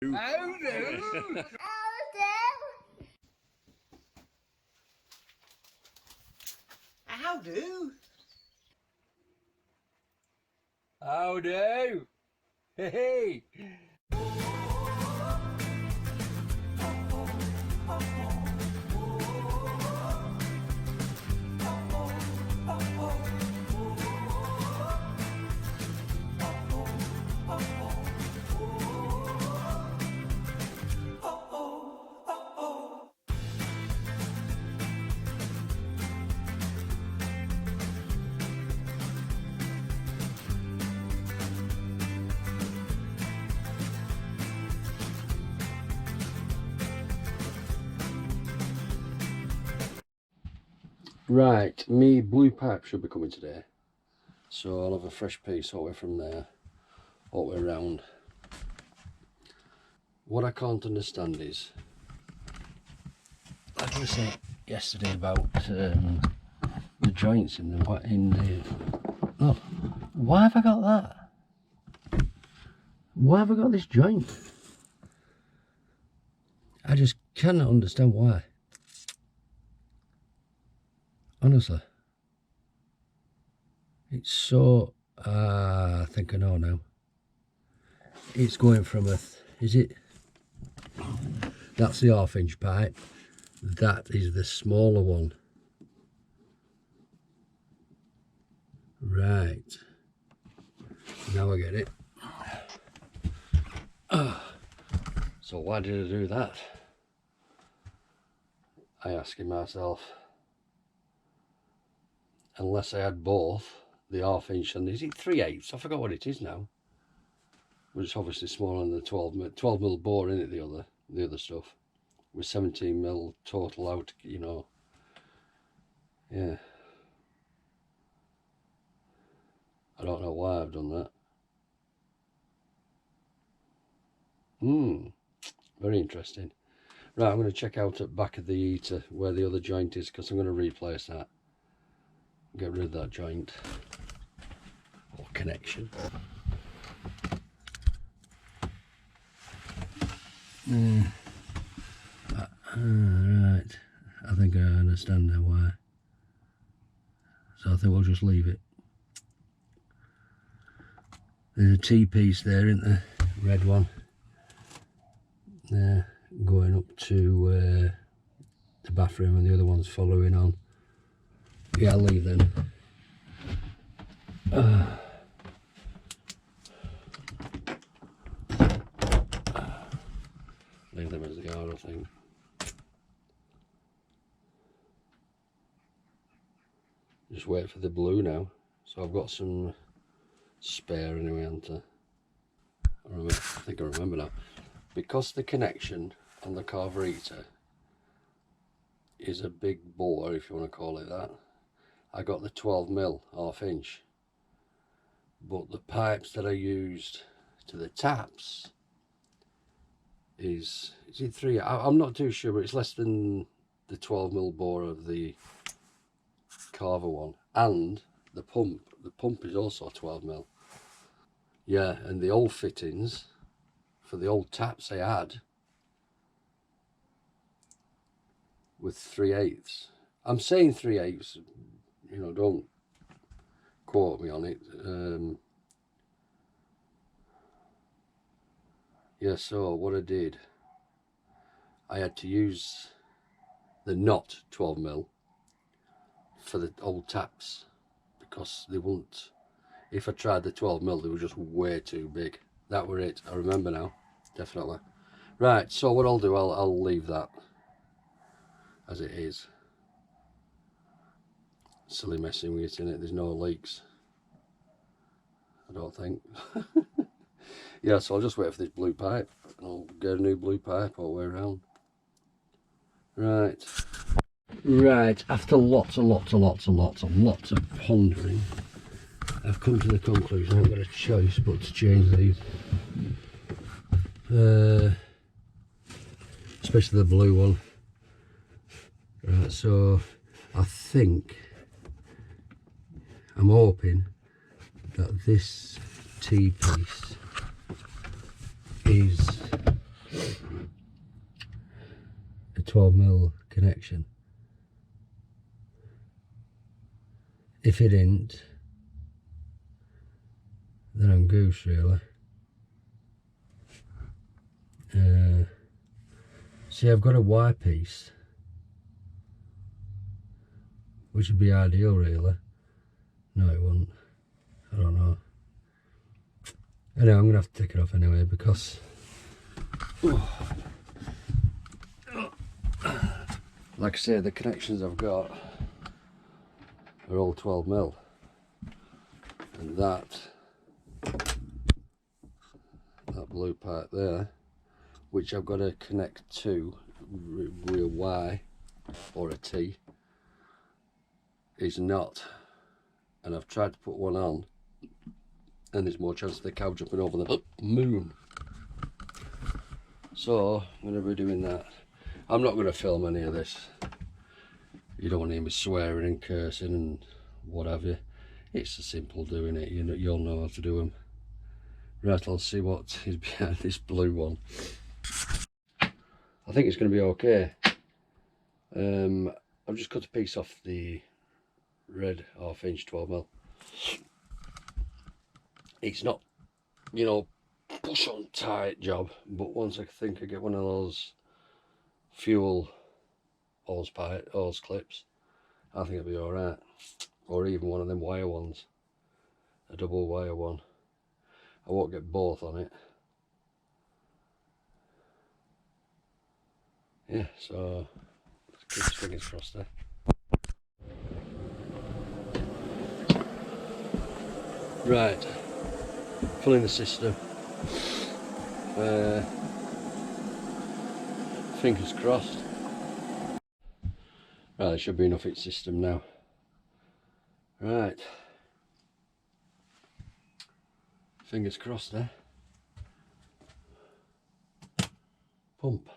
How do? How do? How do? Hey, hey. Right, me blue pipe should be coming today, so I'll have a fresh piece all the way from there, all the way around. What I can't understand is, like I said yesterday about the joints in the look, why have I got that? Why have I got this joint? I just cannot understand why. Honestly, it's so, I think I know now. It's going from is it, that's the half-inch pipe, that is the smaller one. Right, now I get it. So why did I do that? I asking myself. Unless I had both, the half-inch and is it 3/8? I forgot what it is now. But it's obviously smaller than the 12 mil bore in it. The other stuff with 17 mil total out. You know, yeah. I don't know why I've done that. Very interesting. Right, I'm going to check out at back of the heater where the other joint is, because I'm going to replace that. Get rid of that joint or connection. Right, I think I understand now why. So I think we'll just leave it. There's a T-piece there, isn't there? Red one. There, going up to the bathroom, and the other one's following on. Yeah, I'll leave them. Leave them as they are, I think. Just wait for the blue now. So I've got some spare anyway, haven't I? I think I remember now. Because the connection on the carburetor is a big bore, if you want to call it that, I got the 12 mil half-inch, but the pipes that I used to the taps is it 3? I'm not too sure, but it's less than the 12 mil bore of the Carver one. And the pump is also 12 mil. Yeah, and the old fittings for the old taps I had with 3/8. I'm saying 3/8, you know, don't quote me on it. Yeah, so what I did, I had to use the not 12 mil for the old taps, because they wouldn't, if I tried the 12 mil, they were just way too big. That were it. I remember now, definitely. Right, so what I'll do, I'll leave that as it is. Silly messing with it in it. There's no leaks, I don't think. Yeah, so I'll just wait for this blue pipe, and I'll get a new blue pipe all the way around. Right, after lots of pondering, I've come to the conclusion I haven't got a choice but to change these. Especially the blue one. Right, so I think, I'm hoping that this T-piece is 12mm connection. If it ain't, then I'm goose really. See, I've got a Y piece, which would be ideal really. No, it wouldn't. I don't know. Anyway, I'm gonna have to take it off anyway because like I say, the connections I've got are all 12mm, and that blue part there, which I've got to connect to with a Y or a T, is not. And I've tried to put one on, and there's more chance of the cow jumping over the moon. So I'm going to be doing that. I'm not going to film any of this. You don't want to hear me swearing and cursing and what have you. It's a simple doing it. You'll know how to do them. Right, I'll see what is behind this blue one. I think it's going to be okay. I've just cut a piece off the red 1/2 inch 12mm. It's not, you know, push on tight job, but once I think I get one of those fuel hose clips, I think it'll be alright. Or even one of them wire ones, a double wire one. I won't get both on it. Yeah, so let's keep his fingers crossed there. Right, filling the system. Fingers crossed. Right, there should be enough in system now. Right, fingers crossed there. Pump.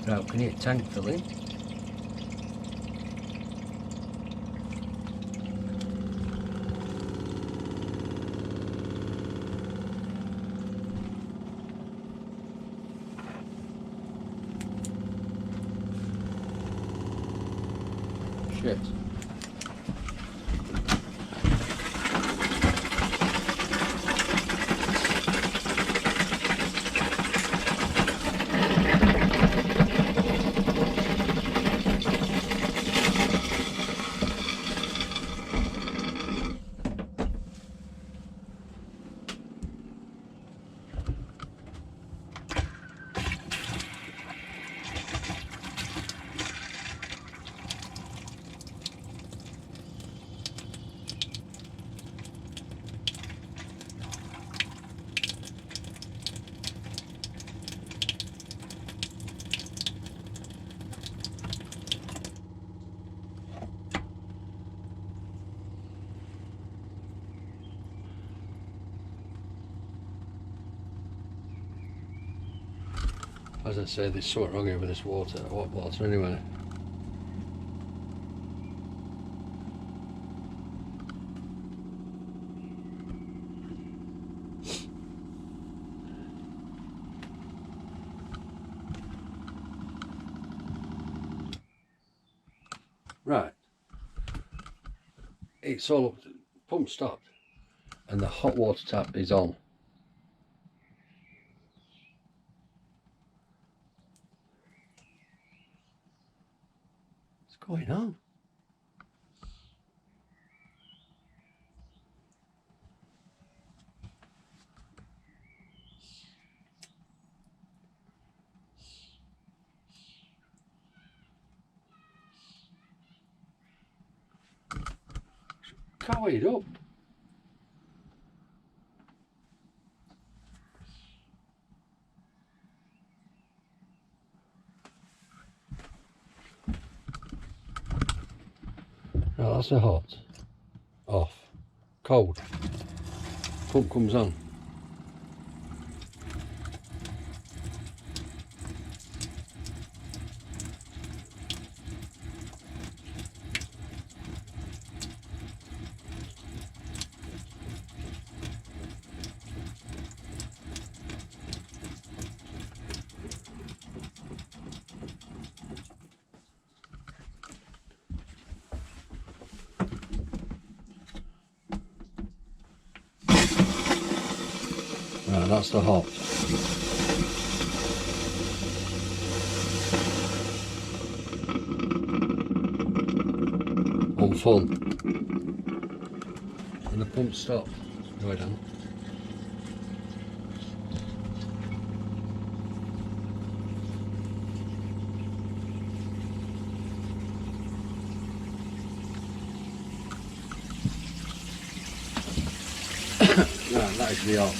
Right, can you get tank filling? Shit. As I say, there's something wrong here with this hot water anyway. Right, it's all up, pump stopped and the hot water tap is on. What's going on? Cover it up. Now that's a hot. Off. Cold. Pump comes on. that's the hot. On full. And the pump stopped. Go down. Right, that is the hot.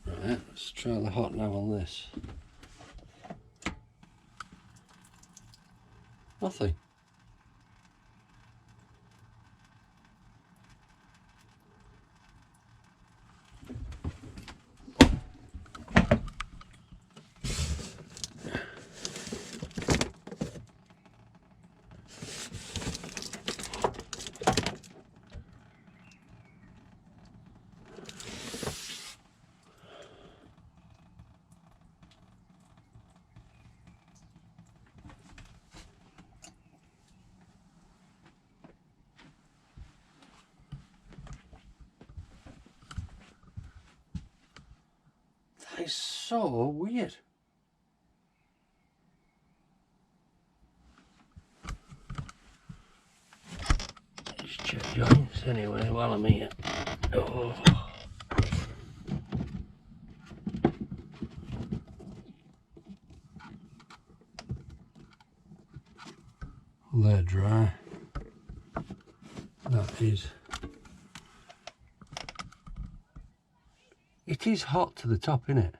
Right, let's try the hot now on this. Nothing. That is so weird. Just check joints anyway while I'm here. Oh. They're dry. That is. It is hot to the top, isn't it?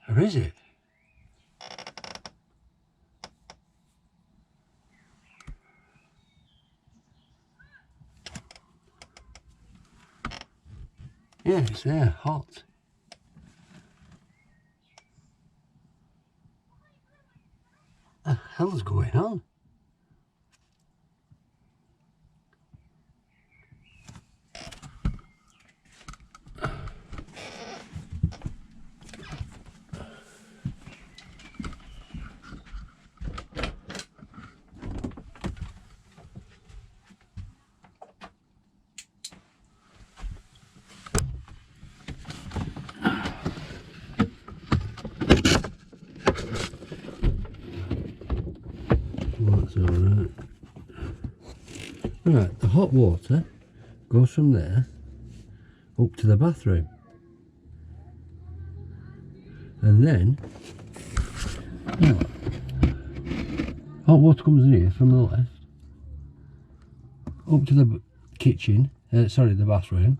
Or is it? Yeah, it's there, hot. What the hell's going on? That's alright. Right, the hot water goes from there up to the bathroom. And then hot water comes in here from the left up to the kitchen, sorry, the bathroom,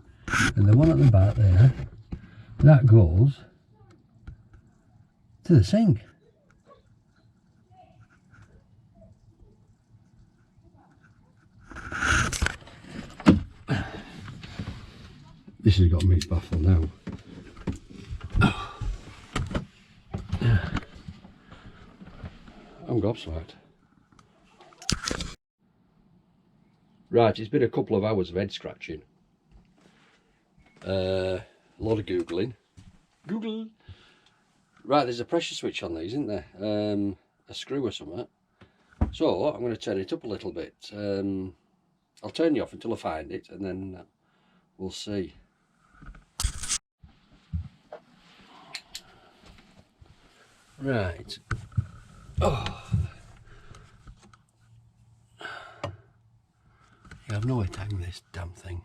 and the one at the back there, that goes to the sink. This has got me baffled now. I'm gobsmacked. Right, it's been a couple of hours of head scratching. A lot of Googling. Google! Right, there's a pressure switch on these, isn't there? A screw or something. So, I'm going to turn it up a little bit. I'll turn you off until I find it, and then we'll see. Right. Oh. Yeah, I've no way to hang this damn thing.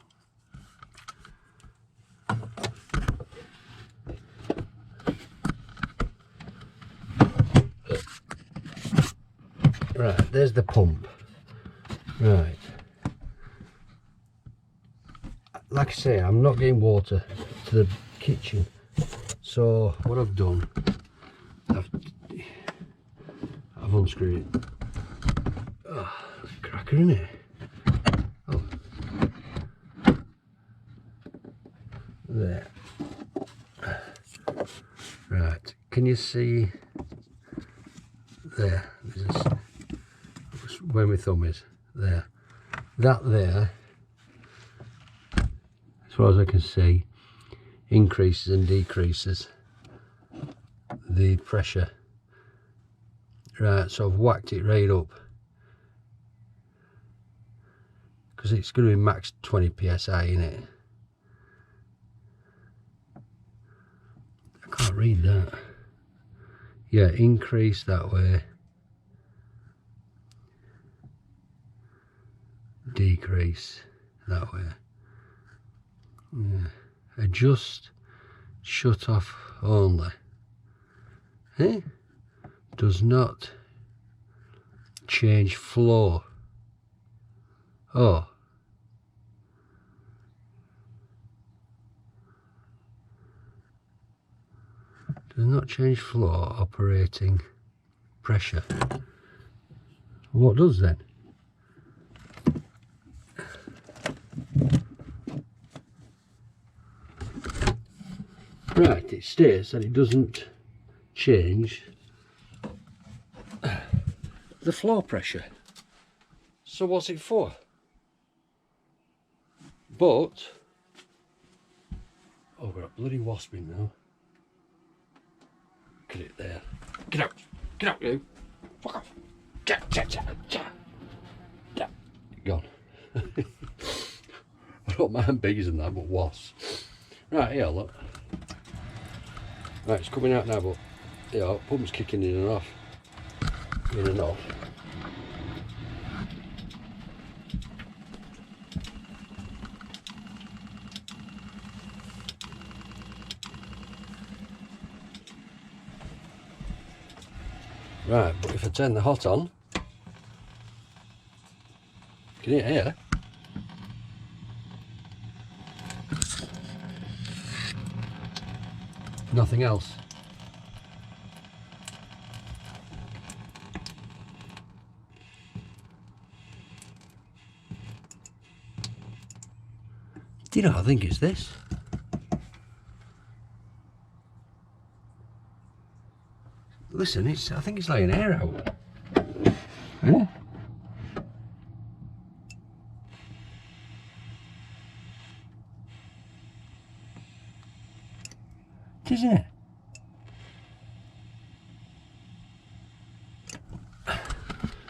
Right, there's the pump. Right. Like I say, I'm not getting water to the kitchen. So what I've done, I've unscrewed it. Oh, there's a cracker in it. Oh. There. Right, can you see there? There's where my thumb is. There. That there, as far as I can see, increases and decreases the pressure Right, so I've whacked it right up. Because it's going to be max 20 psi in it. I can't read that. Yeah, increase that way. Decrease that way. Yeah. Adjust, shut off only. Eh? Does not change flow. Oh. Does not change flow operating pressure. What does then? Right, it states that it doesn't change the flow pressure. So what's it for? But oh, we've got a bloody wasp in now. Get it there. Get out! Get out, you! Fuck off! Gone. I don't mind bigger than that, but wasps. Right, here, look. Right, it's coming out now, but yeah, pump's kicking in and off. In and off. Right, but if I turn the hot on, can you hear? Nothing else. Do you know, I think it's this. Listen, I think it's letting air out. Yeah. Isn't it?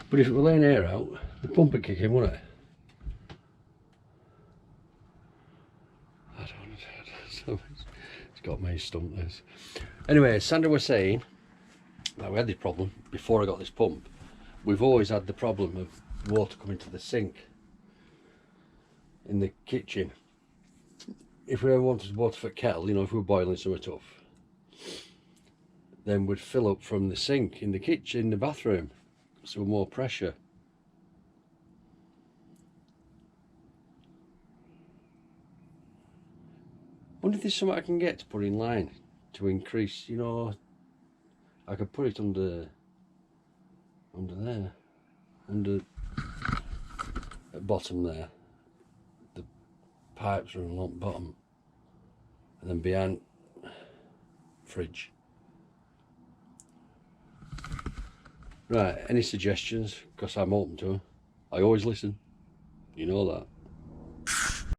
But if it were letting air out, the pump would kick in, wouldn't it? I don't know. It's got me stumped, this. Anyway, Sandra was saying that we had this problem before I got this pump. We've always had the problem of water coming to the sink in the kitchen. If we ever wanted water for kettle, you know, if we were boiling something up, then we'd fill up from the sink in the kitchen, in the bathroom, so more pressure. I wonder if there's something I can get to put in line to increase, you know, I could put it under there, under at bottom there. The pipes are along bottom, and then behind fridge. Right, any suggestions? Because I'm open to them. I always listen. You know that.